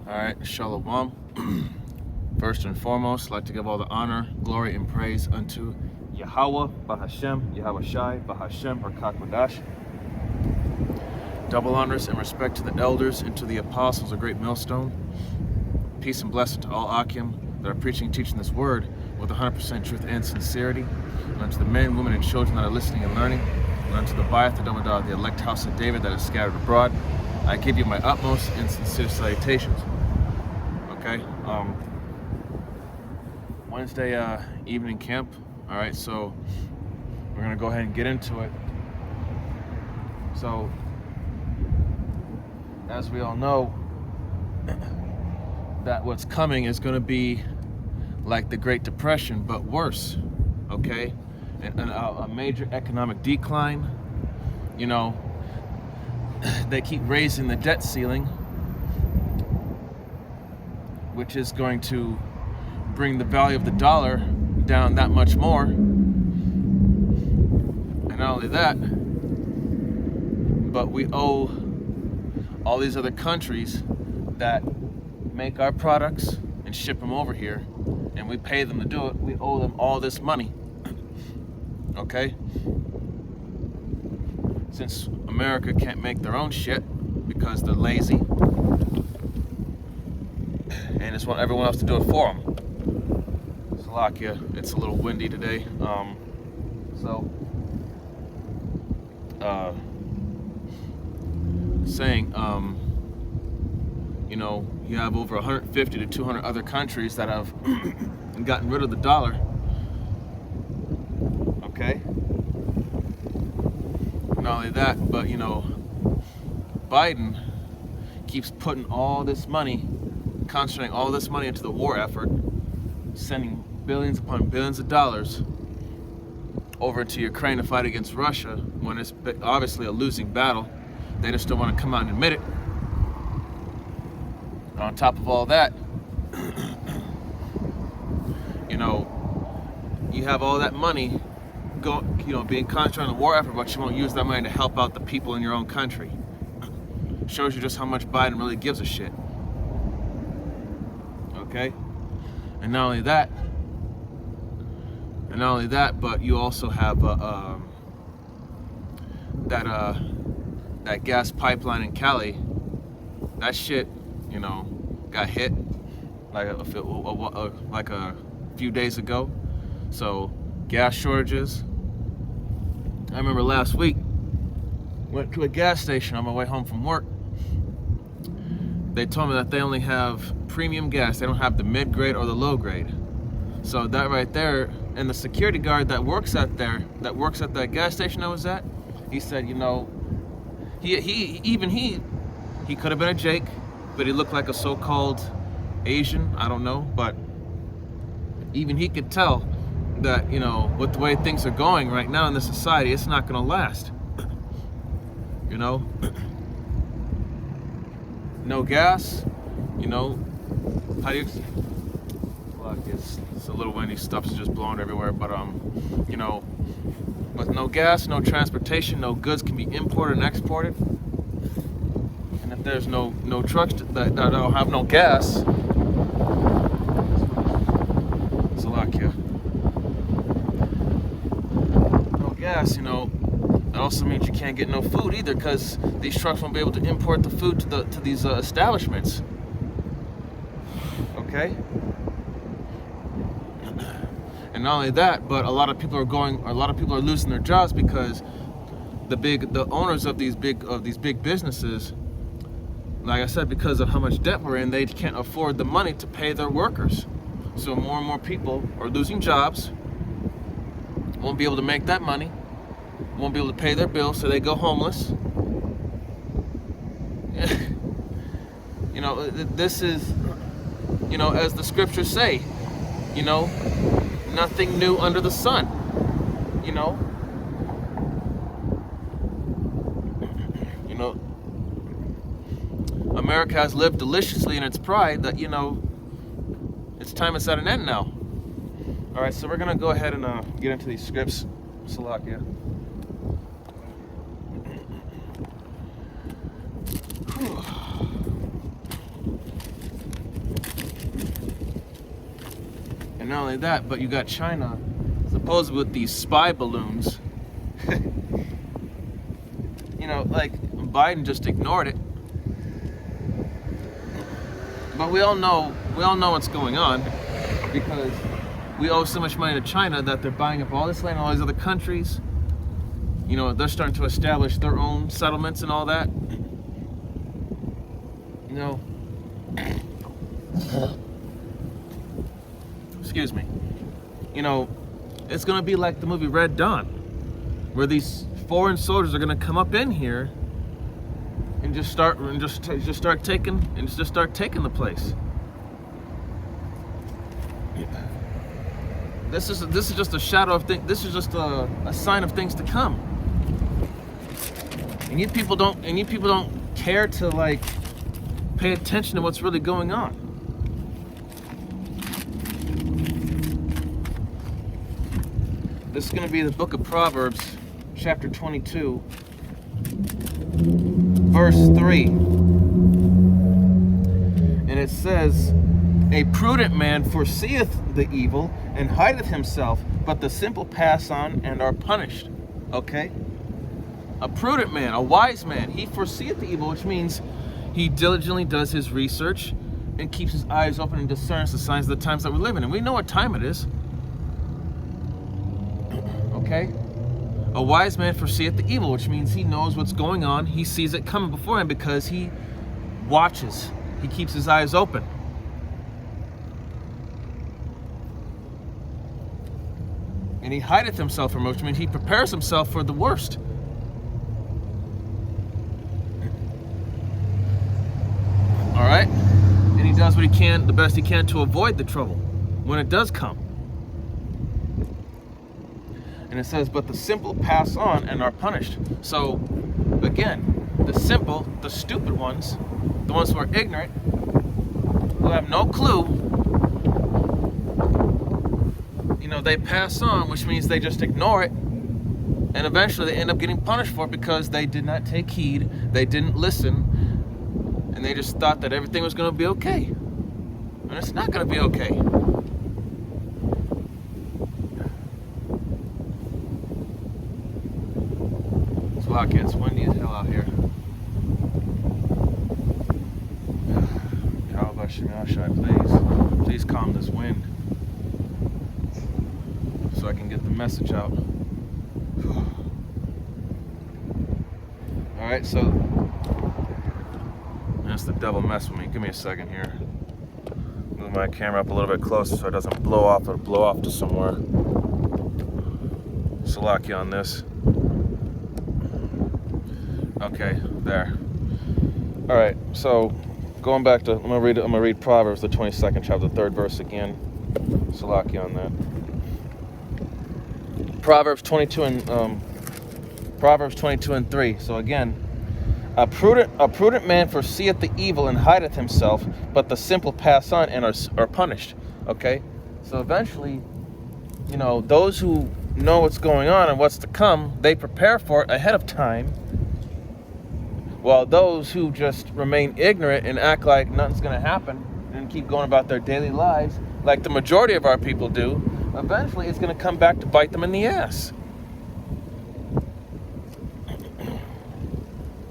All right, Shalom. First and foremost, I'd like to give all the honor, glory, and praise unto Yahweh, Bahashem, Yahweh Shai, Bahashem, Barakakwadash. Double honors and respect to the elders and to the apostles of Great Millstone. Peace and blessing to all Akim that are preaching and teaching this word with 100% truth and sincerity. And unto the men, women, and children that are listening and learning. And unto the Bayath, the Domadah, the elect house of David that is scattered abroad. I give you my utmost and sincere salutations. Okay, Wednesday evening camp. All right, so we're gonna go ahead and get into it. So, as we all know, that what's coming is gonna be like the Great Depression, but worse. Okay, and a major economic decline. You know, they keep raising the debt ceiling, which is going to bring the value of the dollar down that much more. And not only that, but we owe all these other countries that make our products and ship them over here, and we pay them to do it. We owe them all this money. Okay? Since America can't make their own shit because they're lazy and just want everyone else to do it for them. Slovakia, it's a little windy today. You know, you have over 150 to 200 other countries that have gotten rid of the dollar. Okay? Not only that, but you know, Biden keeps putting all this money, concentrating all this money into the war effort, sending billions upon billions of dollars over to Ukraine to fight against Russia when it's obviously a losing battle. They just don't want to come out and admit it. And on top of all that, you know, you have all that money being concentrated on the war effort, but you won't use that money to help out the people in your own country. Shows you just how much Biden really gives a shit. Okay? And not only that, but you also have that gas pipeline in Cali. That shit, you know, got hit like a few days ago. So gas shortages. I remember last week, went to a gas station on my way home from work. They told me that they only have premium gas. They don't have the mid-grade or the low-grade. So that right there, and the security guard that works at that gas station I was at, he said, you know, he could have been a Jake, but he looked like a so-called Asian, I don't know, but even he could tell that, you know, with the way things are going right now in this society, it's not gonna last. You know? No gas, you know, how do you, well, it's a little windy, stuff's just blowing everywhere, but you know, with no gas, no transportation, no goods can be imported and exported. And if there's no trucks that don't have no gas, Slovakia, no gas, you know, that also means you can't get no food either, because these trucks won't be able to import the food to these establishments. Okay? And not only that, but a lot of people are losing their jobs because the owners of these big businesses, like I said, because of how much debt we're in, they can't afford the money to pay their workers. So more and more people are losing jobs, won't be able to make that money, won't be able to pay their bills, so they go homeless. You know, this is, you know, as the scriptures say, you know, nothing new under the sun, you know. You know, America has lived deliciously in its pride that, you know, its time is at an end now. All right, so we're gonna go ahead and get into these scripts. Slovakia. And not only that, but you got China supposedly with these spy balloons. You know, like Biden just ignored it. But we all know what's going on, because we owe so much money to China that they're buying up all this land in all these other countries. You know, they're starting to establish their own settlements and all that. You know, excuse me. You know, it's gonna be like the movie Red Dawn, where these foreign soldiers are gonna come up in here and just start taking the place. This is just a shadow of things. This is just a sign of things to come. And you people don't care to like pay attention to what's really going on. This is going to be the book of Proverbs, chapter 22, verse 3. And it says, "A prudent man foreseeth the evil and hideth himself, but the simple pass on and are punished." Okay? A prudent man, a wise man, he foreseeth the evil, which means he diligently does his research and keeps his eyes open and discerns the signs of the times that we live in. And we know what time it is. Okay? A wise man foreseeth the evil, which means he knows what's going on. He sees it coming before him because he watches. He keeps his eyes open. And he hideth himself from which means he prepares himself for the worst. All right? And he does what he can, the best he can, to avoid the trouble when it does come. And it says, "But the simple pass on and are punished." So, again, the simple, the stupid ones, the ones who are ignorant, who have no clue, you know, they pass on, which means they just ignore it. And eventually they end up getting punished for it because they did not take heed, they didn't listen, and they just thought that everything was going to be okay. And it's not going to be okay. It's windy as hell out here. Please calm this wind so I can get the message out. Alright, so that's the devil mess with me. Give me a second here. Move my camera up a little bit closer so it doesn't blow off or blow off to somewhere. Salakia on this. Okay, there. All right, so going back to, I'm gonna read Proverbs, the 22nd chapter, the 3rd verse again. Salaki on that. Proverbs 22 and 3. So again, a prudent man foreseeth the evil and hideth himself, but the simple pass on and are punished. Okay, so eventually, you know, those who know what's going on and what's to come, they prepare for it ahead of time. While those who just remain ignorant and act like nothing's going to happen and keep going about their daily lives, like the majority of our people do, eventually it's going to come back to bite them in the ass.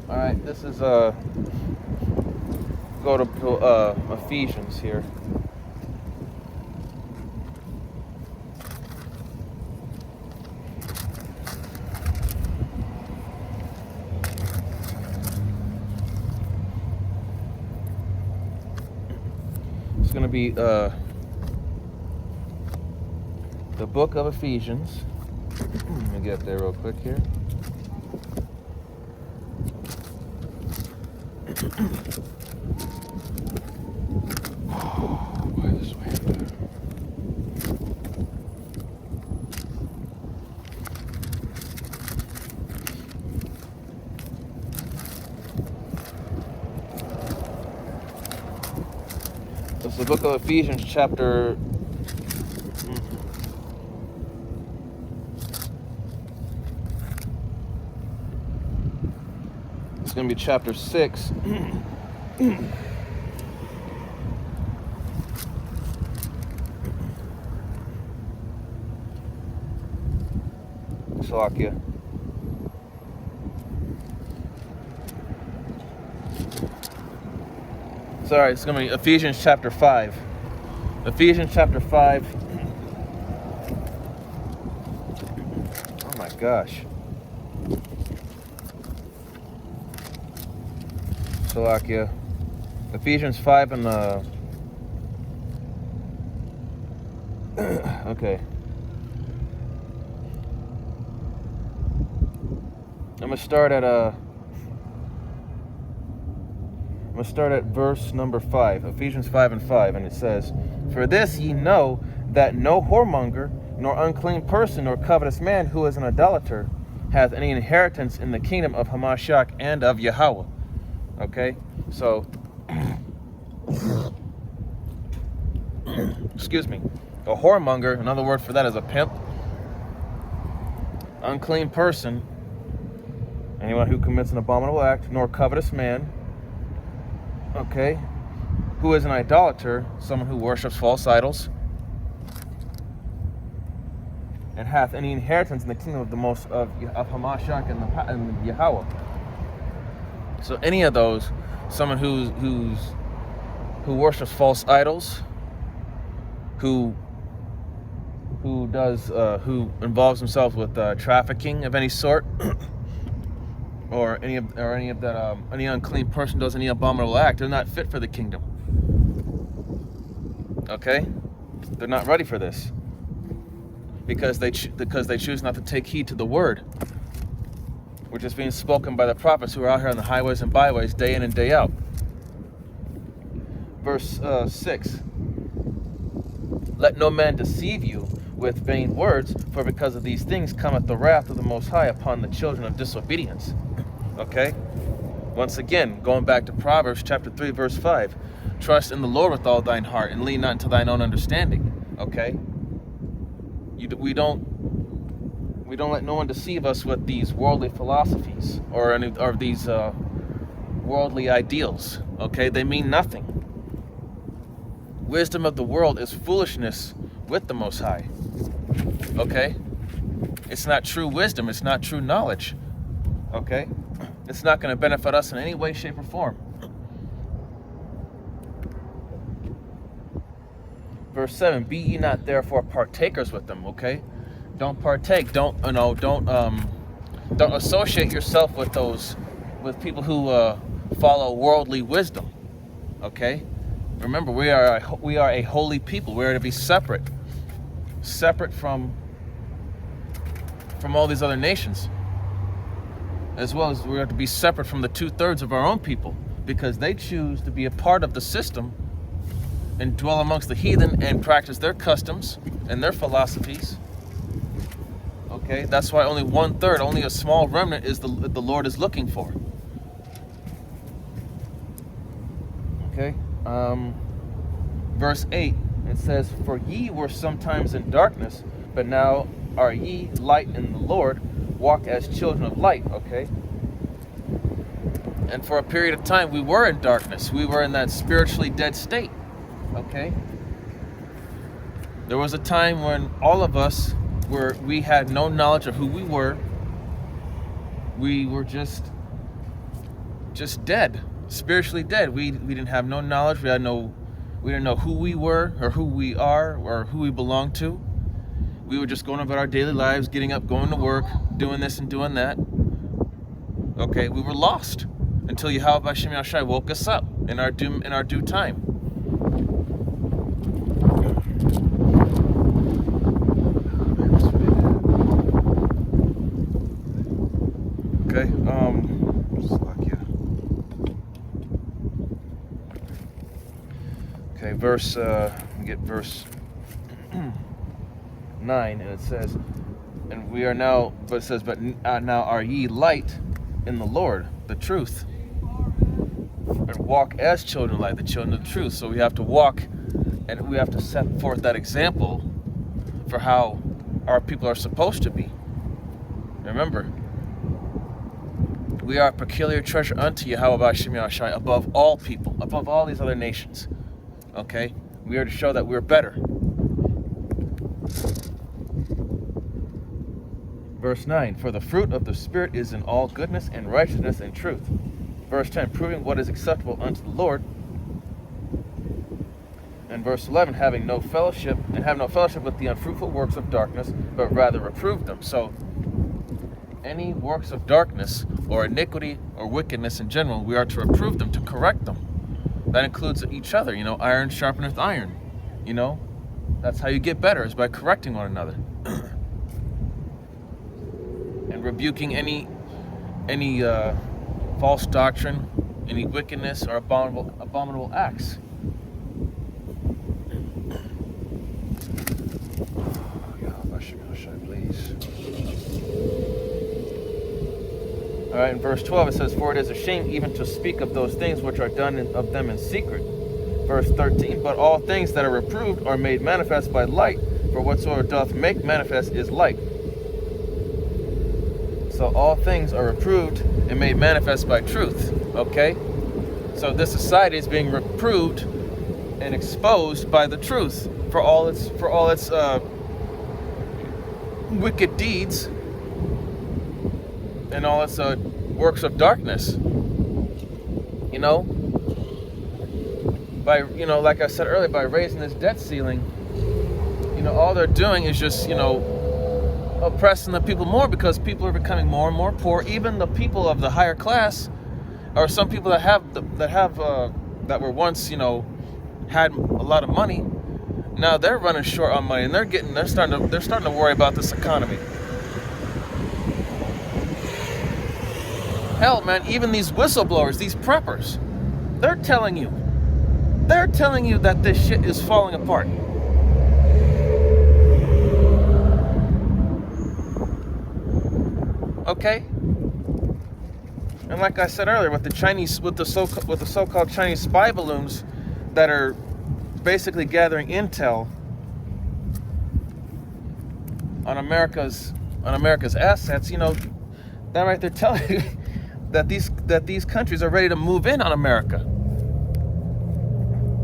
All right, this is go to Ephesians here. Going to be the book of Ephesians. Let me get there real quick here. By this way there. It's the book of Ephesians, chapter it's going to be chapter 6. Salakia. Sorry, it's going to be Ephesians chapter 5. Ephesians chapter 5. Oh my gosh. Salakia. Ephesians 5 and okay. I'm gonna start at verse number 5, Ephesians 5 and 5, and it says, "For this ye know, that no whoremonger, nor unclean person, nor covetous man who is an idolater, hath any inheritance in the kingdom of Hamashiach and of Yahweh." Okay, so, excuse me, a whoremonger, another word for that is a pimp, unclean person, anyone who commits an abominable act, nor covetous man, okay, who is an idolater, someone who worships false idols, and hath any inheritance in the kingdom of Hamashiach and Yahweh. So any of those, someone who worships false idols, who involves himself with trafficking of any sort, or any unclean person does any abominable act, they're not fit for the kingdom. Okay, they're not ready for this because they choose not to take heed to the word, which is being spoken by the prophets who are out here on the highways and byways day in and day out. Verse 6. "Let no man deceive you with vain words, for because of these things cometh the wrath of the Most High upon the children of disobedience." Okay? Once again, going back to Proverbs chapter 3, verse 5. "Trust in the Lord with all thine heart, and lean not into thine own understanding." Okay? We don't let no one deceive us with these worldly philosophies or these worldly ideals. Okay? They mean nothing. Wisdom of the world is foolishness with the Most High. Okay? It's not true wisdom. It's not true knowledge. Okay? It's not going to benefit us in any way, shape, or form. Verse 7, "Be ye not therefore partakers with them." Okay? Don't partake. Don't associate yourself with people who follow worldly wisdom. Okay? Remember, we are a holy people. We are to be separate from all these other nations, as well as we are to be separate from the 2/3 of our own people, because they choose to be a part of the system and dwell amongst the heathen and practice their customs and their philosophies. Okay, that's why only 1/3, only a small remnant is the Lord is looking for. Okay. Verse 8, it says, "For ye were sometimes in darkness, but now are ye light in the Lord. Walk as children of light." Okay? And for a period of time, we were in darkness. We were in that spiritually dead state. Okay? There was a time when all of us we had no knowledge of who we were. We were just dead. Spiritually dead. We didn't have no knowledge. We didn't know who we were or who we are or who we belong to. We were just going about our daily lives, getting up, going to work, doing this and doing that. Okay, we were lost until Yahweh B'Shem Yahshai woke us up in our due time. Okay, okay, verse 9, and it says, "And we are now," but it says, "But now are ye light in the Lord," the truth, "and walk as children of light," the children of the truth. So we have to walk, and we have to set forth that example for how our people are supposed to be. Remember, we are a peculiar treasure unto Yahweh B'Shem Yahshai above all people, above all these other nations. Okay? We are to show that we're better. Verse 9, for the fruit of the Spirit is in all goodness and righteousness and truth. Verse 10, proving what is acceptable unto the Lord. And verse 11, have no fellowship with the unfruitful works of darkness, but rather reprove them. So any works of darkness or iniquity or wickedness in general, we are to reprove them, to correct them. That includes each other. Iron sharpeneth iron. That's how you get better, is by correcting one another. And rebuking any false doctrine, any wickedness or abominable acts. All right, in verse 12 it says, for it is a shame even to speak of those things which are done of them in secret. Verse 13, but all things that are reproved are made manifest by light, for whatsoever doth make manifest is light. So all things are reproved and made manifest by truth, okay? So this society is being reproved and exposed by the truth for all its wicked deeds and all its works of darkness. By like I said earlier, by raising this debt ceiling, all they're doing is just oppressing the people more, because people are becoming more and more poor. Even the people of the higher class, or some people that were once had a lot of money, now they're running short on money, and they're starting to worry about this economy. Hell, man, even these whistleblowers, these preppers, they're telling you that this shit is falling apart. Okay? And like I said earlier, with the so-called Chinese spy balloons that are basically gathering intel on America's assets, that right there telling you that these countries are ready to move in on America.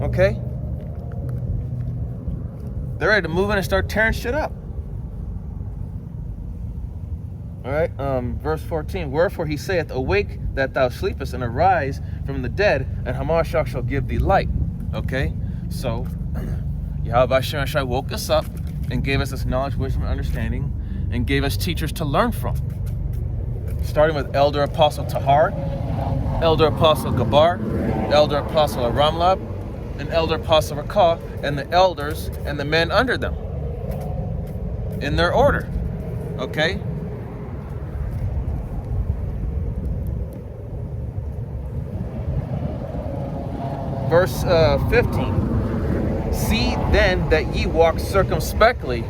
Okay? They're ready to move in and start tearing shit up. All right, verse 14. Wherefore he saith, awake that thou sleepest, and arise from the dead, and Hamashiach shall give thee light. Okay? So, Yahweh Shai woke us up and gave us this knowledge, wisdom, and understanding, and gave us teachers to learn from. Starting with Elder Apostle Tahar, Elder Apostle Gabar, Elder Apostle Ramlab, and Elder Apostle Rakah, and the elders and the men under them, in their order. Okay? Verse 15. See then that ye walk circumspectly,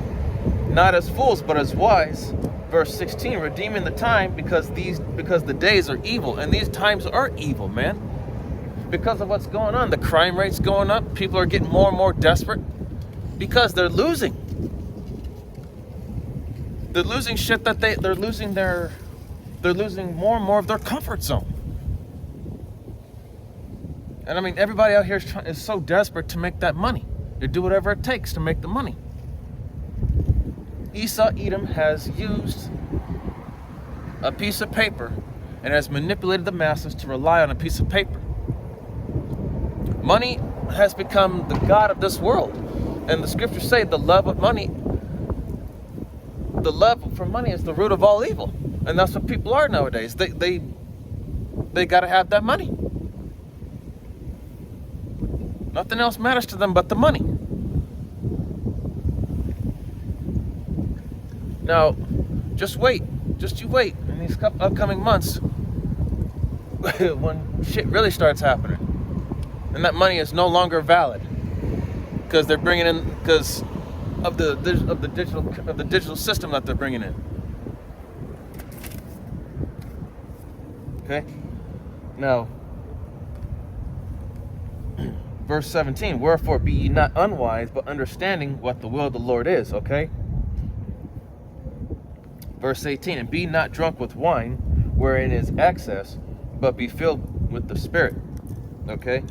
not as fools, but as wise. Verse 16, redeeming the time, because the days are evil, and these times are evil, man. Because of what's going on, the crime rate's going up. People are getting more and more desperate because they're losing. They're losing shit that they're losing more and more of their comfort zone. And I mean, everybody out here is so desperate to make that money. They do whatever it takes to make the money. Esau Edom has used a piece of paper and has manipulated the masses to rely on a piece of paper. Money has become the god of this world. And the scriptures say the love for money is the root of all evil. And that's what people are nowadays. They got to have that money. Nothing else matters to them but the money. Now, just you wait in these upcoming months when shit really starts happening, and that money is no longer valid because they're bringing in because of the digital system that they're bringing in. Okay. Now, verse 17. Wherefore be ye not unwise, but understanding what the will of the Lord is. Okay. Verse 18, and be not drunk with wine, wherein is excess, but be filled with the Spirit. Okay?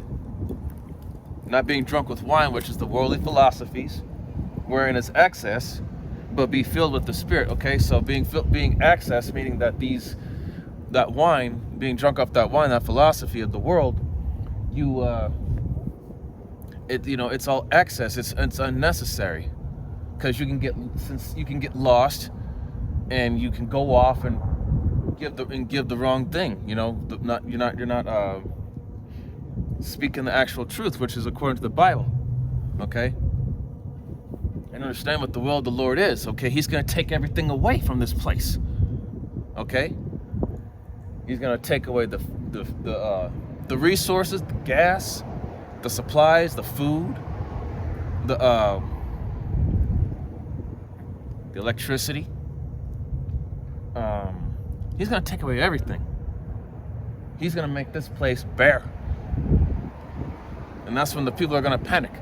Not being drunk with wine, which is the worldly philosophies, wherein is excess, but be filled with the Spirit. Okay, so being access, meaning that that wine, being drunk off that wine, that philosophy of the world, it's all excess. It's unnecessary, because you can get lost, and you can go off and give the wrong thing. You're not speaking the actual truth, which is according to the Bible. Okay, and understand what the will of the Lord is. Okay, He's going to take everything away from this place. Okay, He's going to take away the resources, the gas, the supplies, the food, the electricity. He's going to take away everything. He's going to make this place bare. And that's when the people are going to panic.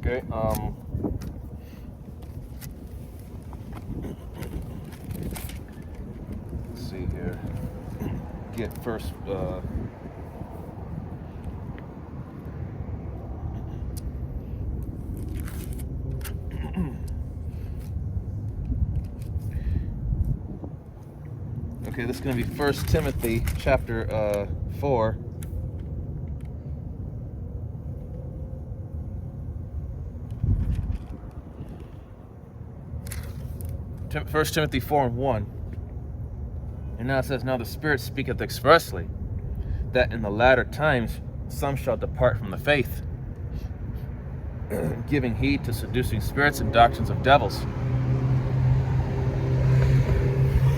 Okay, let's see here. Get first, okay, this is going to be 1 Timothy chapter 4. First Timothy 4:1. And now it says, now the Spirit speaketh expressly, that in the latter times some shall depart from the faith, giving heed to seducing spirits and doctrines of devils.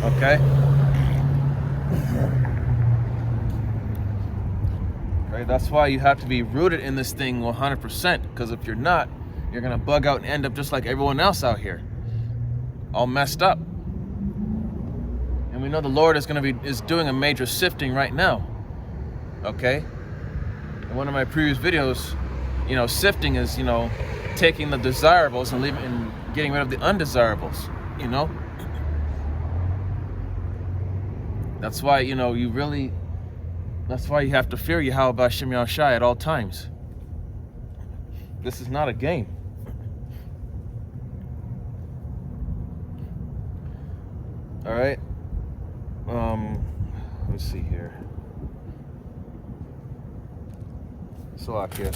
Okay? Okay, that's why you have to be rooted in this thing 100%, because if you're not, you're going to bug out and end up just like everyone else out here, all messed up. And we know the Lord is doing a major sifting right now. Okay? In one of my previous videos, sifting is, taking the desirables and getting rid of the undesirables, That's why, that's why you have to fear Yahweh B'Shem Yahushai at all times. This is not a game. All right. Let's see here. Salakia.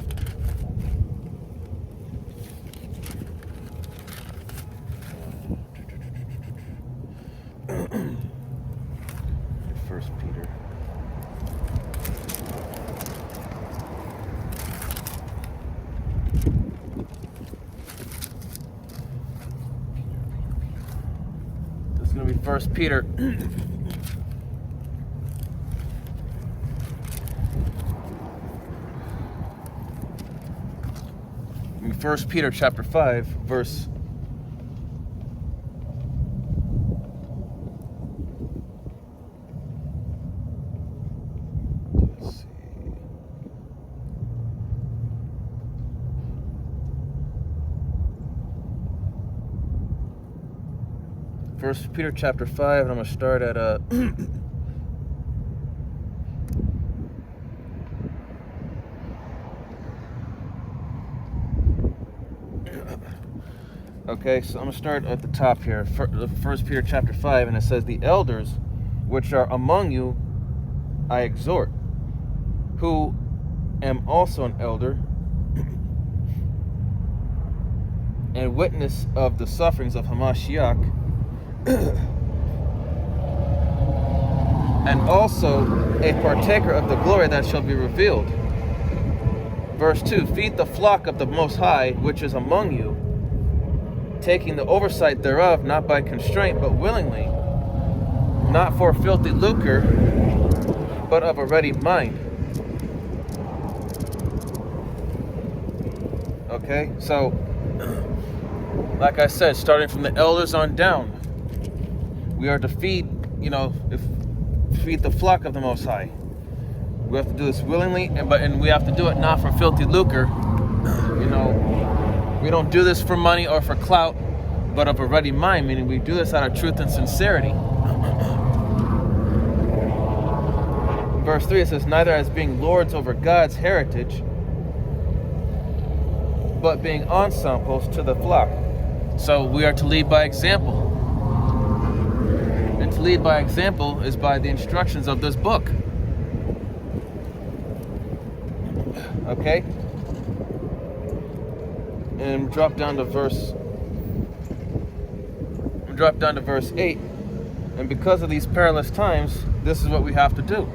First Peter. This is going to be First Peter. First Peter chapter 5, verse. Let's see. First Peter chapter 5, and I'm going to start at Okay, so I'm going to start at the top here. First Peter chapter 5, and it says, the elders which are among you I exhort, who am also an elder, and witness of the sufferings of Hamashiach, and also a partaker of the glory that shall be revealed. Verse 2, feed the flock of the Most High, which is among you, taking the oversight thereof, not by constraint, but willingly, not for filthy lucre, but of a ready mind. Okay, so, like I said, starting from the elders on down, we are to feed, feed the flock of the Most High. We have to do this willingly, and we have to do it not for filthy lucre. We don't do this for money or for clout, but of a ready mind, meaning we do this out of truth and sincerity. verse 3, it says, neither as being lords over God's heritage, but being ensamples to the flock. So we are to lead by example. And to lead by example is by the instructions of this book. Okay? And drop down to verse 8. And because of these perilous times, this is what we have to do.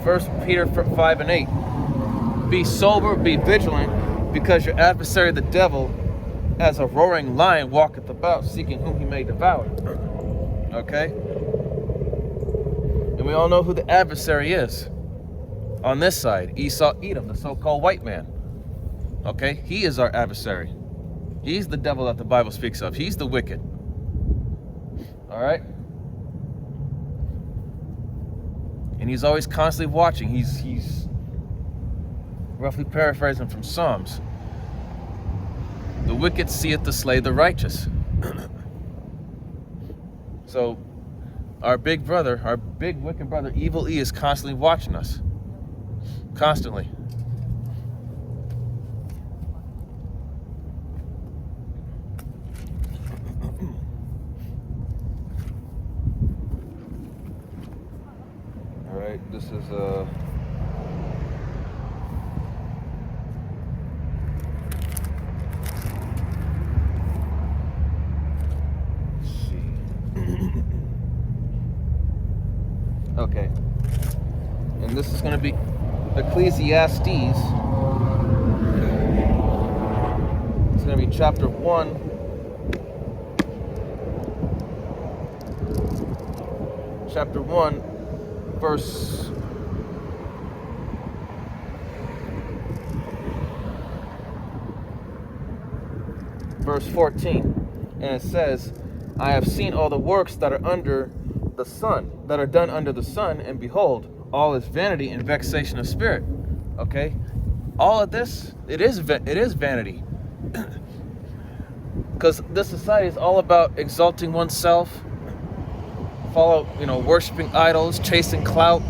1 Peter 5 and 8. Be sober, be vigilant, because your adversary the devil, as a roaring lion, walketh about, seeking whom he may devour. Okay? And we all know who the adversary is. On this side, Esau Edom, the so-called white man. Okay? He is our adversary. He's the devil that the Bible speaks of. He's the wicked. Alright? And he's always constantly watching. He's roughly paraphrasing from Psalms. The wicked seeth to slay the righteous. So, our big brother, our big wicked brother, Evil E, is constantly watching us. Constantly. Alright, this is okay. And this is going to be Ecclesiastes. It's going to be chapter 1. Chapter 1, verse 14. And it says, I have seen all the works that are under the sun, that are done under the sun, and behold, all is vanity and vexation of spirit. Okay? All of this, it is vanity. Because this society is all about exalting oneself, worshiping idols, chasing clout,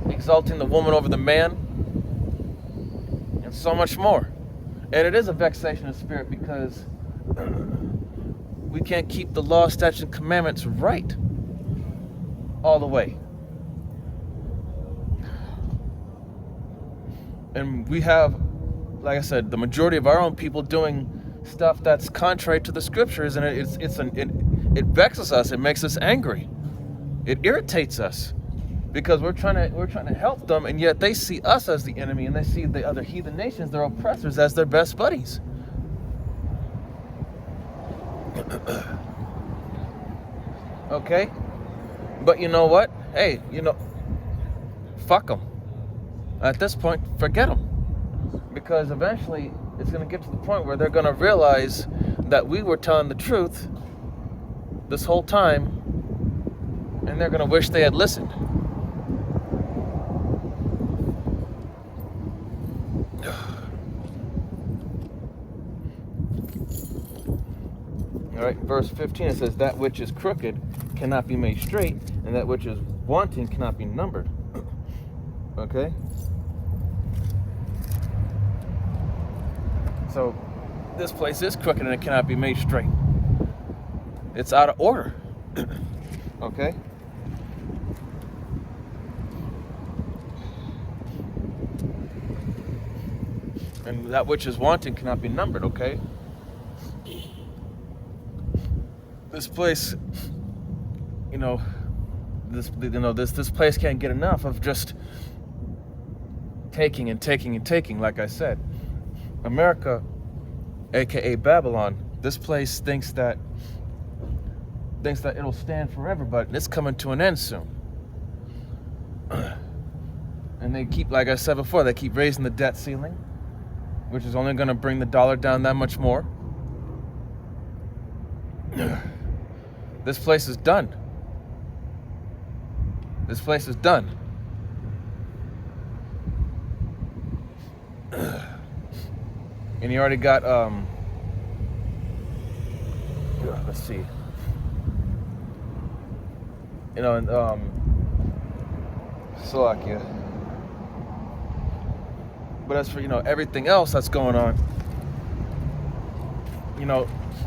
exalting the woman over the man, and so much more. And it is a vexation of spirit because we can't keep the law, statutes, and commandments right all the way. And we have, like I said, the majority of our own people doing stuff that's contrary to the scriptures, and it vexes us. It makes us angry. It irritates us because we're trying to help them, and yet they see us as the enemy, and they see the other heathen nations, their oppressors, as their best buddies. Okay? But you know what? Hey, fuck them. At this point, forget them. Because eventually, it's going to get to the point where they're going to realize that we were telling the truth this whole time, and they're going to wish they had listened. All right, verse 15, it says, that which is crooked cannot be made straight, and that which is wanting cannot be numbered. Okay? So, this place is crooked and it cannot be made straight. It's out of order. Okay? And that which is wanting cannot be numbered, okay? This place, this place can't get enough of just taking and taking and taking, like I said. America, aka Babylon, this place thinks that it'll stand forever, but it's coming to an end soon. And they keep, like I said before, they keep raising the debt ceiling, which is only going to bring the dollar down that much more. This place is done. This place is done. And you already got, let's see. Slovakia. But as for, everything else that's going on,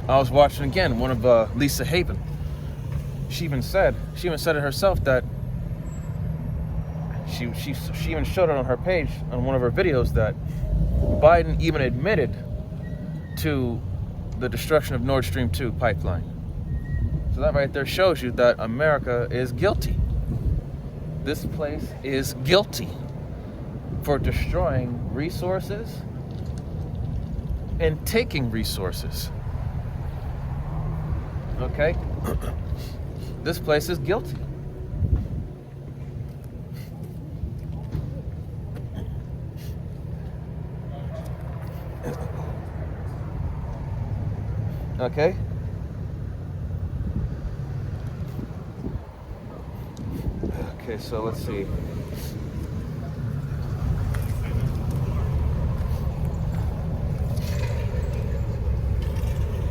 I was watching again one of Lisa Haven. She even said it herself that she even showed it on her page on one of her videos that Biden even admitted to the destruction of Nord Stream 2 pipeline. So that right there shows you that America is guilty. This place is guilty for destroying resources and taking resources. Okay? This place is guilty. Okay? Okay, so let's see.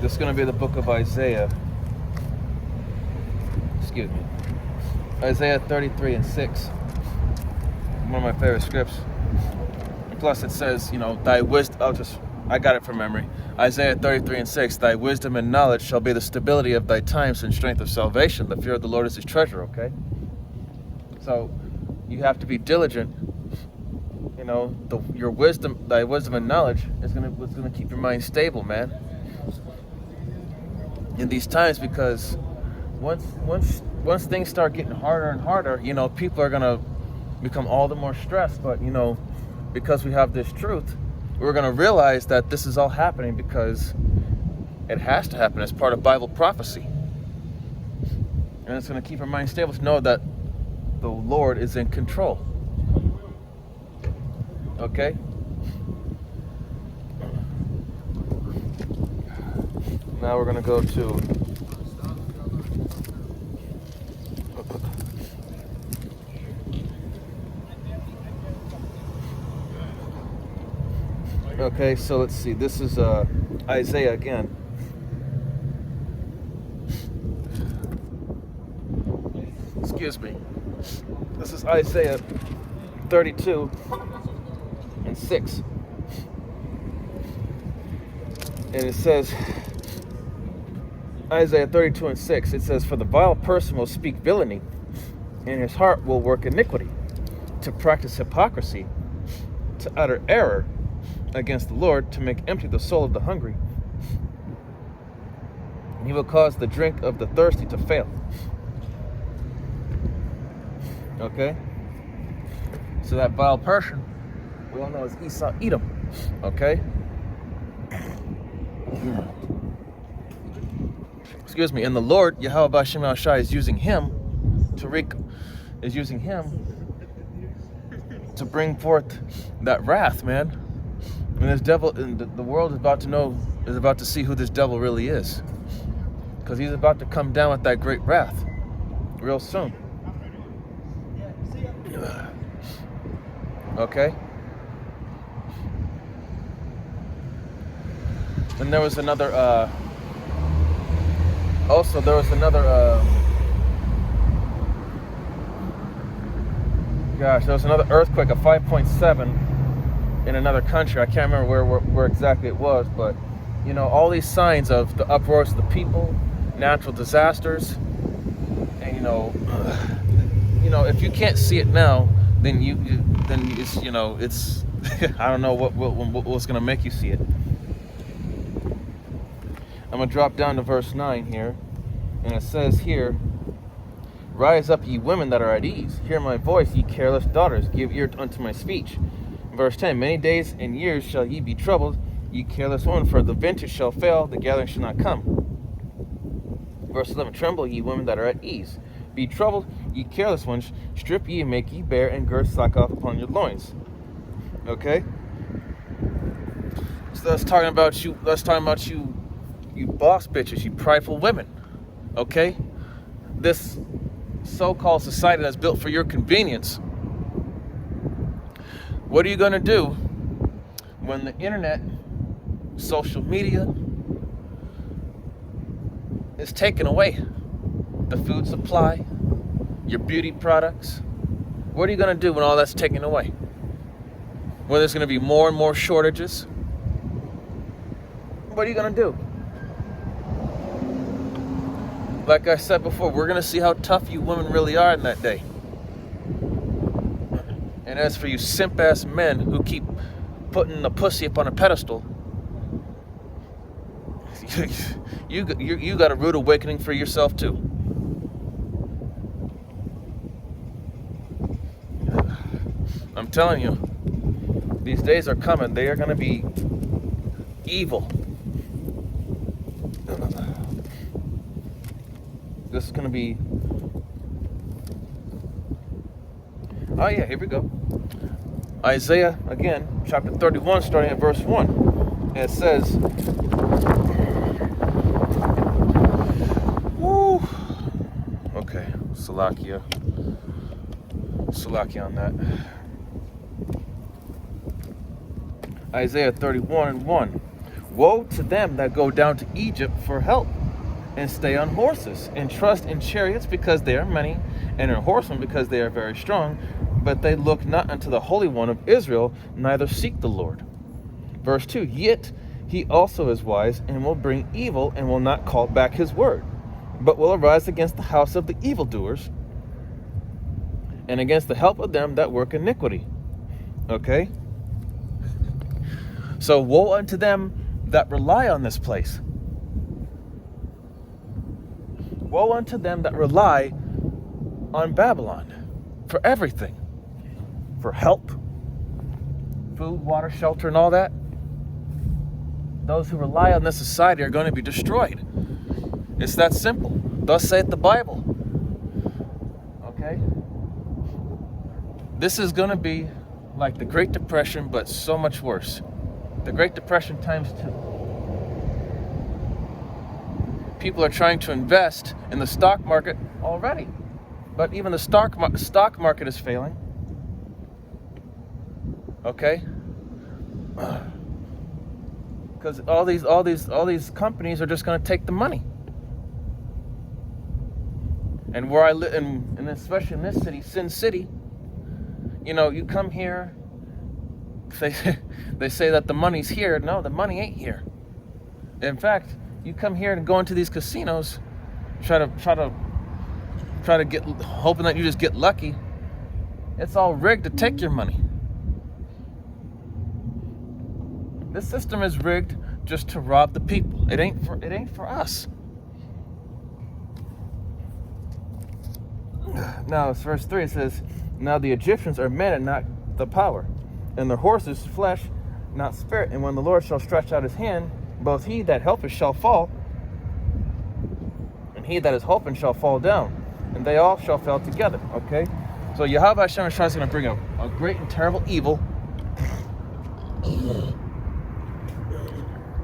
This is going to be the book of Isaiah. Excuse me. Isaiah 33 and 6. One of my favorite scripts. And plus it says, thy wisdom, I got it from memory. Isaiah 33 and 6, thy wisdom and knowledge shall be the stability of thy times and strength of salvation. The fear of the Lord is his treasure, okay? So, you have to be diligent. Your wisdom, thy wisdom and knowledge is gonna keep your mind stable, man. In these times, because once things start getting harder and harder, people are gonna become all the more stressed. But because we have this truth, we're going to realize that this is all happening because it has to happen as part of Bible prophecy. And it's going to keep our mind stable to know that the Lord is in control. Okay? Now we're going to go to okay, so let's see. This is Isaiah again. Excuse me. This is Isaiah 32 and 6. And it says, Isaiah 32 and 6, it says, for the vile person will speak villainy, and his heart will work iniquity, to practice hypocrisy, to utter error against the Lord, to make empty the soul of the hungry. And he will cause the drink of the thirsty to fail. Okay? So that vile person, we all know, is Esau Edom. Okay? Excuse me. And the Lord, Yahweh B'Shem Shai, is using him to bring forth that wrath, man. And this devil, and the world is about to see who this devil really is. Because he's about to come down with that great wrath real soon. Okay? And there was another, there was another earthquake of 5.7 in another country. I can't remember where exactly it was, but all these signs of the uproars of the people, natural disasters, and if you can't see it now, then it's I don't know what's gonna make you see it. I'm gonna drop down to verse 9 here, and it says here, rise up, ye women that are at ease, hear my voice, ye careless daughters, give ear unto my speech. Verse 10, many days and years shall ye be troubled, ye careless women, for the vintage shall fail, the gathering shall not come. Verse 11, tremble, ye women that are at ease. Be troubled, ye careless ones, strip ye and make ye bare, and gird sackcloth upon your loins. Okay? So that's talking about you boss bitches, you prideful women. Okay? This so-called society that's built for your convenience. What are you going to do when the internet, social media, is taken away? The food supply, your beauty products, What are you going to do when all that's taken away? When there's going to be more and more shortages? What are you going to do? Like I said before, we're going to see how tough you women really are in that day. And as for you simp-ass men who keep putting the pussy up on a pedestal, you got a rude awakening for yourself too. I'm telling you, these days are coming. They are going to be evil. This is going to be... Oh yeah, here we go. Isaiah, again, chapter 31, starting at verse 1. And it says... Woo! Okay, Salakia on that. Isaiah 31:1. Woe to them that go down to Egypt for help, and stay on horses, and trust in chariots because they are many, and in horsemen because they are very strong, but they look not unto the Holy One of Israel, neither seek the Lord. Verse 2. Yet he also is wise, and will bring evil, and will not call back his word, but will arise against the house of the evildoers, and against the help of them that work iniquity. Okay? So woe unto them that rely on this place. Woe unto them that rely on Babylon for everything. For help, food, water, shelter, and all that. Those who rely on this society are going to be destroyed. It's that simple. Thus saith the Bible. Okay? This is going to be like the Great Depression, but so much worse. The Great Depression times 2. People are trying to invest in the stock market already. But even the stock market is failing. Okay? Because all these companies are just going to take the money. And where I live, and especially in this city, Sin City, you know, you come here, they say that the money's here. No, the money ain't here. In fact, you come here and go into these casinos, try to get, hoping that you just get lucky. It's all rigged to take your money. This system is rigged just to rob the people. It ain't for us. Now, it's verse 3. It says, now the Egyptians are men and not the power, and their horses flesh, not spirit. And when the Lord shall stretch out his hand, both he that helpeth shall fall, and he that is hoping shall fall down, and they all shall fall together. Okay? So Yahweh Hashem is going to bring a great and terrible evil.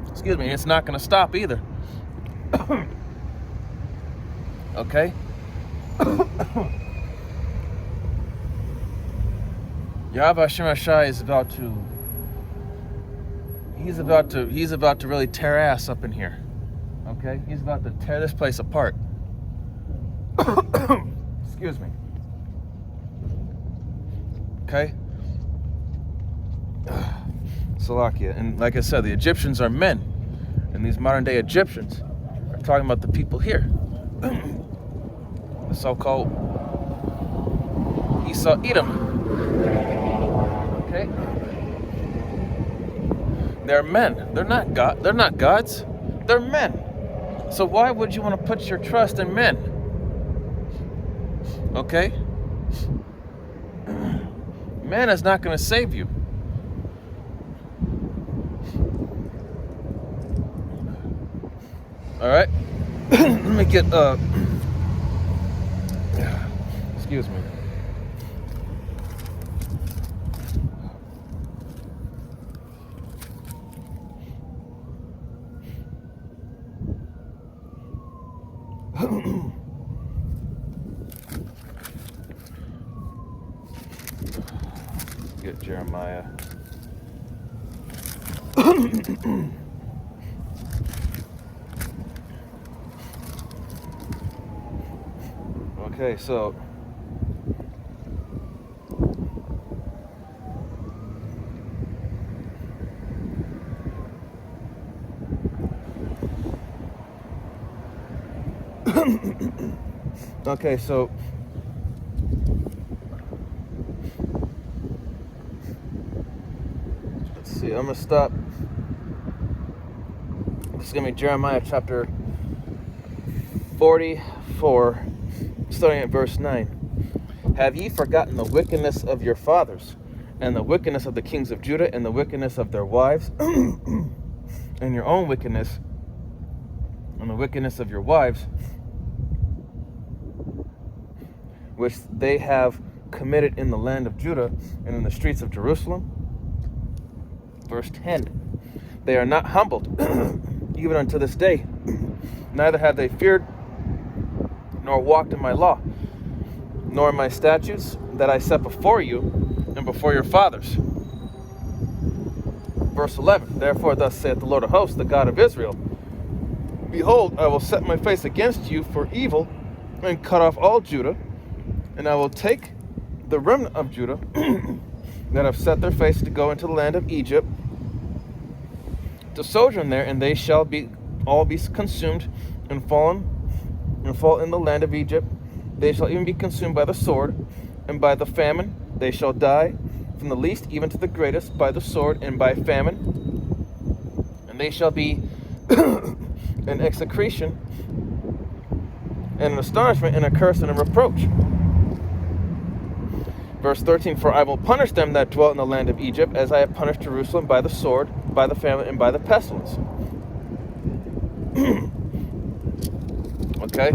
Excuse me, it's not going to stop either. Okay? Yahweh Hashem Ashai is about to really tear ass up in here. Okay? He's about to tear this place apart. Excuse me. Okay? Salakia. And like I said, the Egyptians are men. And these modern day Egyptians are talking about the people here. The so-called Esau Edom. Okay? They're men. They're not God. They're not gods. They're men. So why would you want to put your trust in men? Okay? Man is not going to save you. All right? Let me get excuse me. Get Jeremiah. Okay, so Okay, so let's see. I'm gonna stop. This is gonna be Jeremiah chapter 44, starting at verse 9. Have ye forgotten the wickedness of your fathers, and the wickedness of the kings of Judah, and the wickedness of their wives, and your own wickedness, and the wickedness of your wives, which they have committed in the land of Judah and in the streets of Jerusalem? Verse 10. They are not humbled, even unto this day, neither have they feared, nor walked in my law, nor in my statutes that I set before you and before your fathers. Verse 11. Therefore thus saith the Lord of hosts, the God of Israel, behold, I will set my face against you for evil, and cut off all Judah, and I will take the remnant of Judah that have set their face to go into the land of Egypt, to sojourn there, and they shall all be consumed and fall in the land of Egypt. They shall even be consumed by the sword and by the famine. They shall die from the least even to the greatest by the sword and by famine. And they shall be an execration and an astonishment and a curse and a reproach. Verse 13, for I will punish them that dwell in the land of Egypt, as I have punished Jerusalem by the sword, by the famine, and by the pestilence. Okay?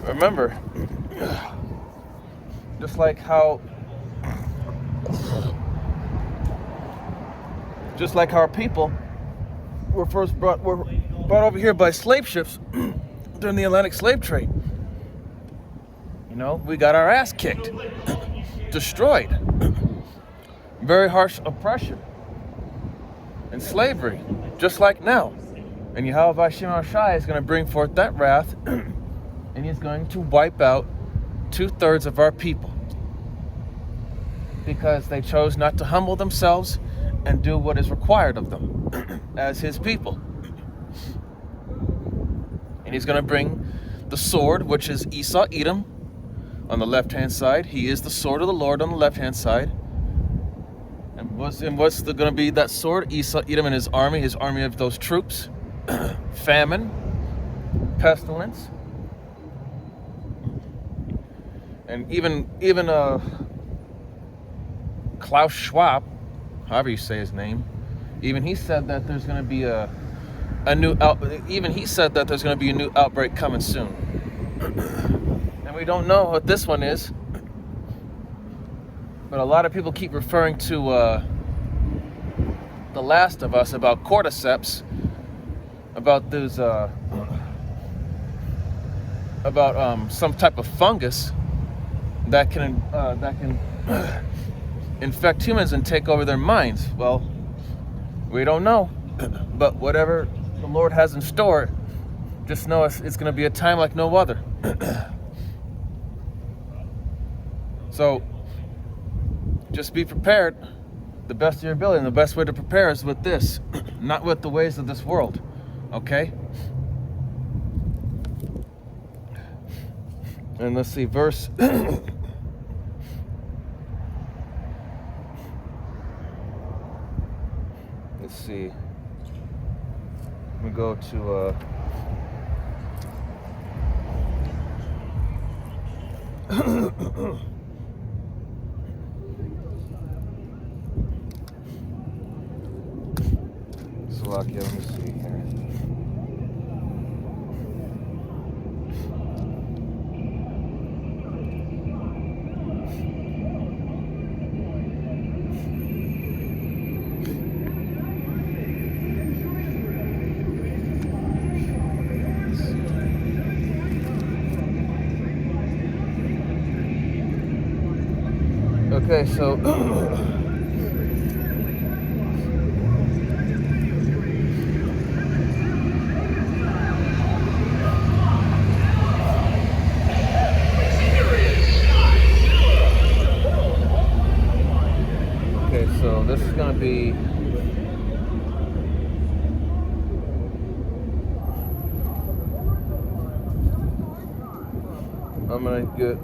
Remember, just like how our people were brought over here by slave ships during the Atlantic slave trade. You know, we got our ass kicked, destroyed, very harsh oppression and slavery, just like now. And Yahweh Shema Shai is going to bring forth that wrath, and he's going to wipe out 2/3 of our people because they chose not to humble themselves and do what is required of them as his people. And he's going to bring the sword, which is Esau, Edom, on the left-hand side. He is the sword of the Lord on the left-hand side. And what's going to be that sword? Esau, Edom, and his army of those troops. Famine, pestilence, and even Klaus Schwab, however you say his name, even he said that there's going to be a new outbreak coming soon. And we don't know what this one is, but a lot of people keep referring to The Last of Us, about cordyceps, about those some type of fungus that can infect humans and take over their minds. Well, we don't know, but whatever the Lord has in store, just know it's going to be a time like no other. So just be prepared the best of your ability, and the best way to prepare is with this, not with the ways of this world. Okay? And let's see, verse let's see. We go to Slovakia, let me see here. Okay, so this is going to be I'm gonna get.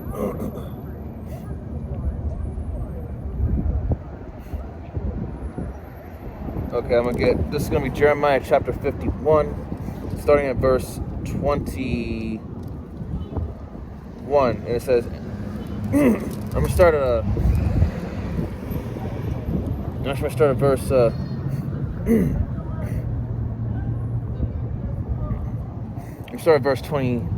Okay, I'm gonna get. This is gonna be Jeremiah chapter 51, starting at verse 21, and it says, I'm gonna start at verse. We start at verse 22.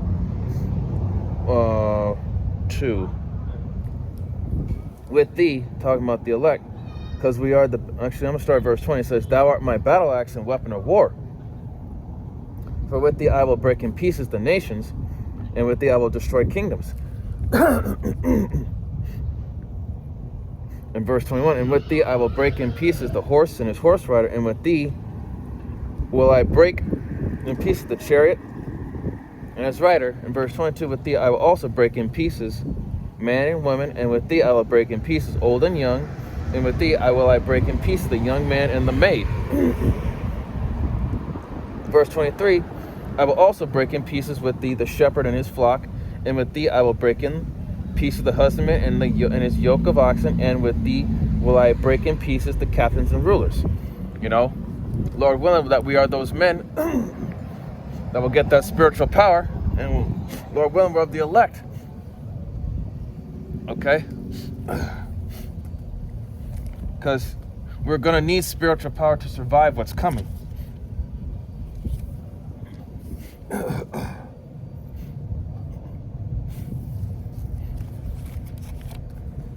With thee, talking about the elect, because we are the. Actually, I'm gonna start at verse 20. It says, "Thou art my battle axe and weapon of war. For with thee I will break in pieces the nations, and with thee I will destroy kingdoms." In verse 21, "And with thee I will break in pieces the horse and his horse rider, and with thee will I break in pieces the chariot and his rider." In verse 22, "With thee I will also break in pieces man and woman, and with thee I will break in pieces old and young, and with thee I break in pieces the young man and the maid." Verse 23, "I will also break in pieces with thee the shepherd and his flock, and with thee I will break in pieces the husbandman and his yoke of oxen, and with thee will I break in pieces the captains and rulers." You know, Lord willing, that we are those men that will get that spiritual power, and Lord willing, we're of the elect. Okay? Because we're going to need spiritual power to survive what's coming.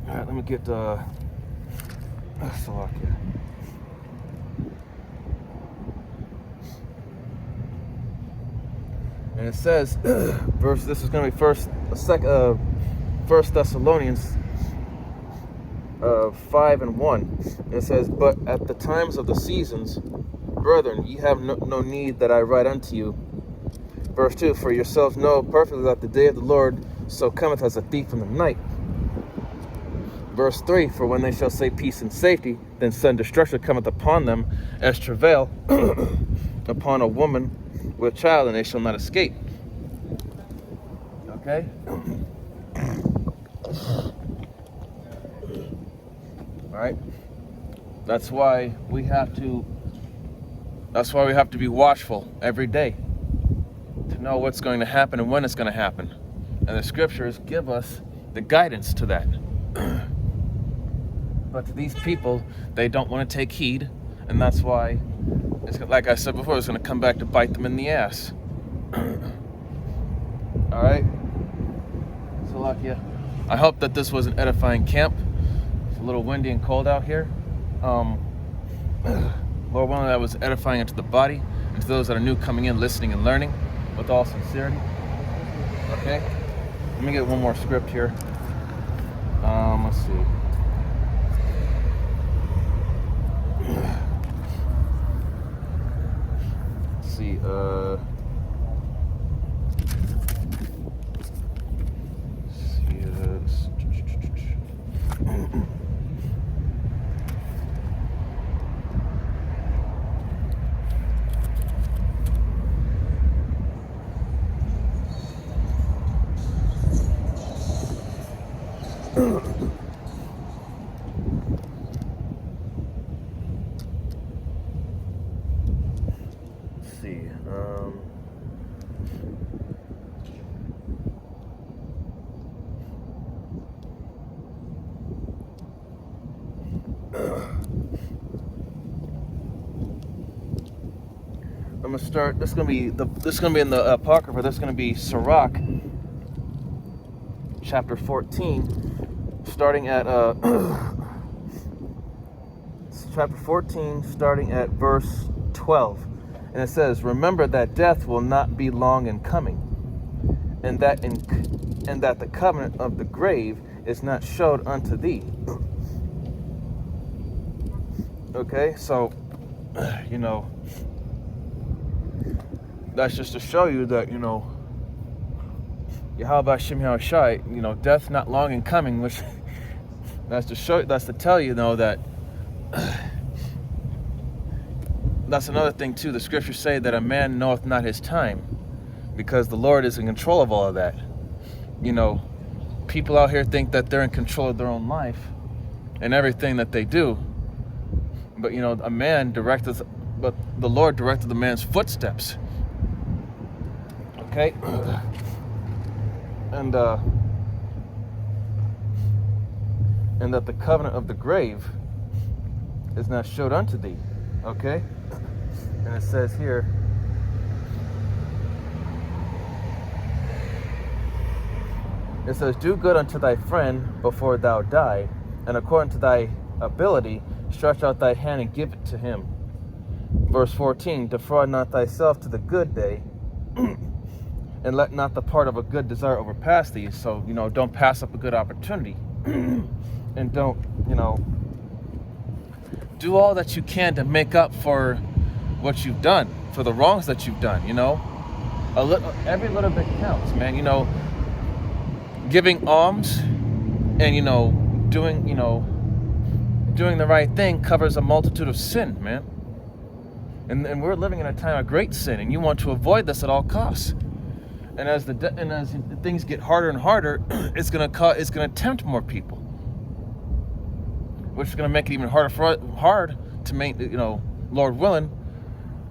Alright, let me get Slovakia. And it says, this is going to be First Thessalonians 5:1. And it says, "But at the times of the seasons, brethren, ye have no need that I write unto you." Verse 2, "For yourselves know perfectly that the day of the Lord so cometh as a thief in the night." Verse 3, "For when they shall say peace and safety, then sudden destruction cometh upon them as travail upon a woman with child, and they shall not escape." Okay? Alright? That's why we have to be watchful every day to know what's going to happen and when it's going to happen. And the scriptures give us the guidance to that. But to these people, they don't want to take heed, and that's why, it's, like I said before, it's going to come back to bite them in the ass. Alright? Slovakia. I hope that this was an edifying camp. It's a little windy and cold out here. Lord willing, that was edifying into the body, and to those that are new coming in, listening and learning with all sincerity. Okay? Let me get one more script here. Let's see. I'm gonna start. This is gonna be in the Apocrypha. This is gonna be Sirach, chapter 14, starting at chapter 14, starting at verse 12, and it says, "Remember that death will not be long in coming, and that the covenant of the grave is not showed unto thee." Okay, so that's just to show you that Yahweh Shem Shai, death not long in coming, which that's to tell you that that's another thing too. The scriptures say that a man knoweth not his time, because the Lord is in control of all of that. you know, people out here think that they're in control of their own life and everything that they do. But, you know, but the Lord directed the man's footsteps. Okay? And that the covenant of the grave is not showed unto thee. Okay? And it says here, it says, do good unto thy friend before thou die, and according to thy ability, stretch out thy hand and give it to him. Verse 14, defraud not thyself to the good day, and let not the part of a good desire overpass thee. So, you know, don't pass up a good opportunity. And don't, you know, do all that you can to make up for what you've done, for the wrongs that you've done, you know. Every little bit counts, man. You know, giving alms and, you know, doing the right thing covers a multitude of sin, man. And we're living in a time of great sin, and you want to avoid this at all costs. And as things get harder and harder, it's gonna tempt more people, which is gonna make it even hard to make, you know, Lord willing,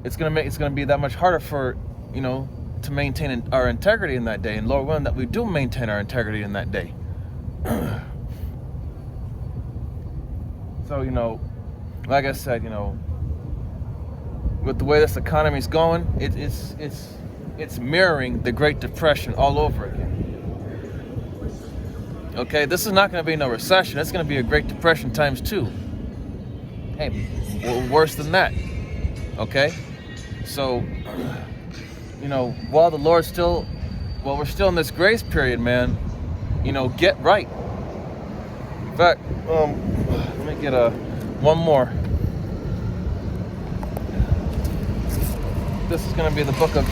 it's gonna be that much harder for, you know, to maintain our integrity in that day. And Lord willing, that we do maintain our integrity in that day. So, you know, like I said, you know, with the way this economy is going, it's mirroring the Great Depression all over again. Okay, this is not going to be no recession. It's going to be a Great Depression times 2. Hey, worse than that. Okay, so, you know, while we're still in this grace period, man, you know, get right. In fact, let me get one more. This is going to be the book of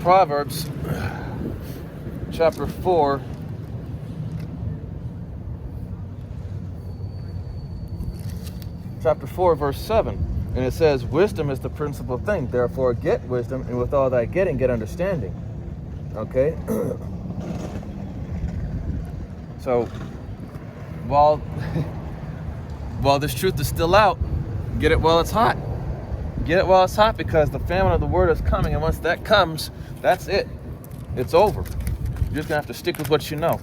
Proverbs, chapter 4. Chapter 4, verse 7. And it says, wisdom is the principal thing. Therefore get wisdom, and with all thy getting, get understanding. Okay? So, while this truth is still out, get it while it's hot. Get it while it's hot, because the famine of the word is coming, and once that comes, that's it. It's over. You're just gonna have to stick with what you know.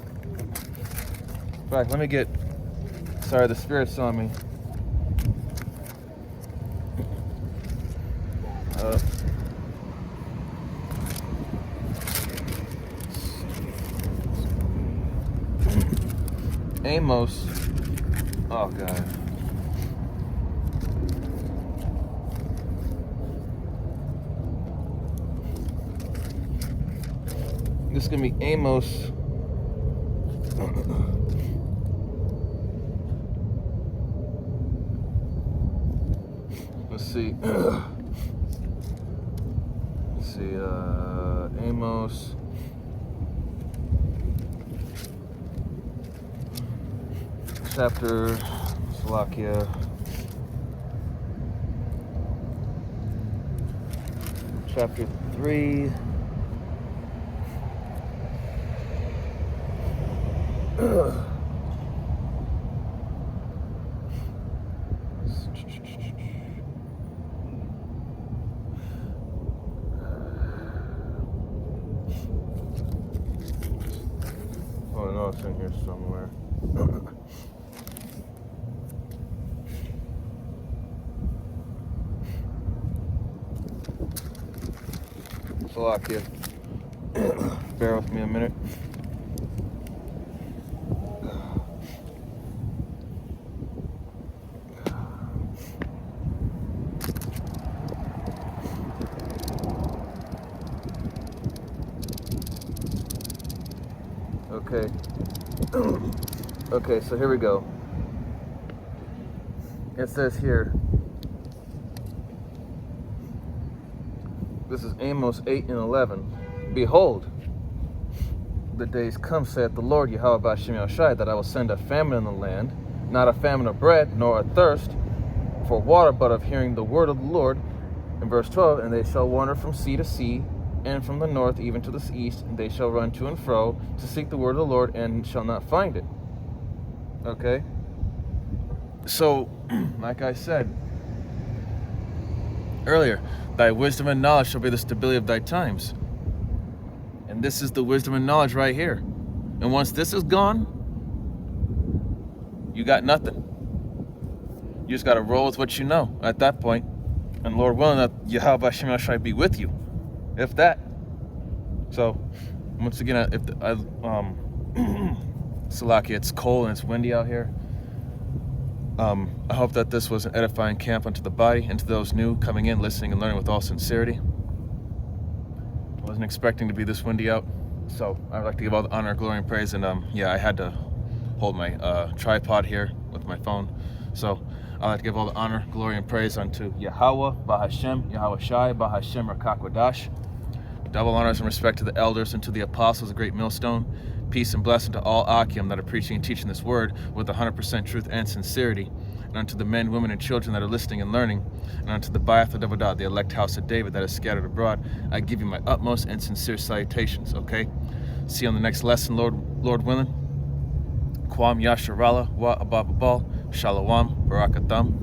Right, let me get, sorry, the Spirit's on me. Amos, oh God. This is gonna be Amos. Let's see. Amos. Chapter Slovakia. Chapter 3. Oh no, it's in here somewhere. Slovakia. Bear with me a minute. Okay. Okay, so here we go. It says here, this is Amos 8 and 11. Behold, the days come, saith the Lord Yahweh B'Shem Yahushai, that I will send a famine in the land, not a famine of bread, nor a thirst for water, but of hearing the word of the Lord, In verse 12, and they shall wander from sea to sea, and from the north even to the east, and they shall run to and fro to seek the word of the Lord, and shall not find it. Okay? So, like I said earlier, thy wisdom and knowledge shall be the stability of thy times. And this is the wisdom and knowledge right here. And once this is gone, you got nothing. You just got to roll with what you know at that point. And Lord willing, that Yahweh Hashem shall be with you, if that. So, once again, if Salaki, it's cold and it's windy out here. I hope that this was an edifying camp unto the body and to those new coming in, listening and learning with all sincerity. I wasn't expecting to be this windy out, so I'd like to give all the honor, glory, and praise. And I had to hold my tripod here with my phone, so I'd like to give all the honor, glory, and praise unto Yahweh, Bahashem, Yahweh Shai, Bahashem, Rakakwadash. Double honors and respect to the elders and to the apostles, a great millstone. Peace and blessing to all Akim that are preaching and teaching this word with 100% truth and sincerity. And unto the men, women, and children that are listening and learning. And unto the Ba'ath of Davidah, the elect house of David that is scattered abroad, I give you my utmost and sincere salutations, okay? See you on the next lesson, Lord willing. Kwam Yasharala wa Abababal. Shalom. Barakatham.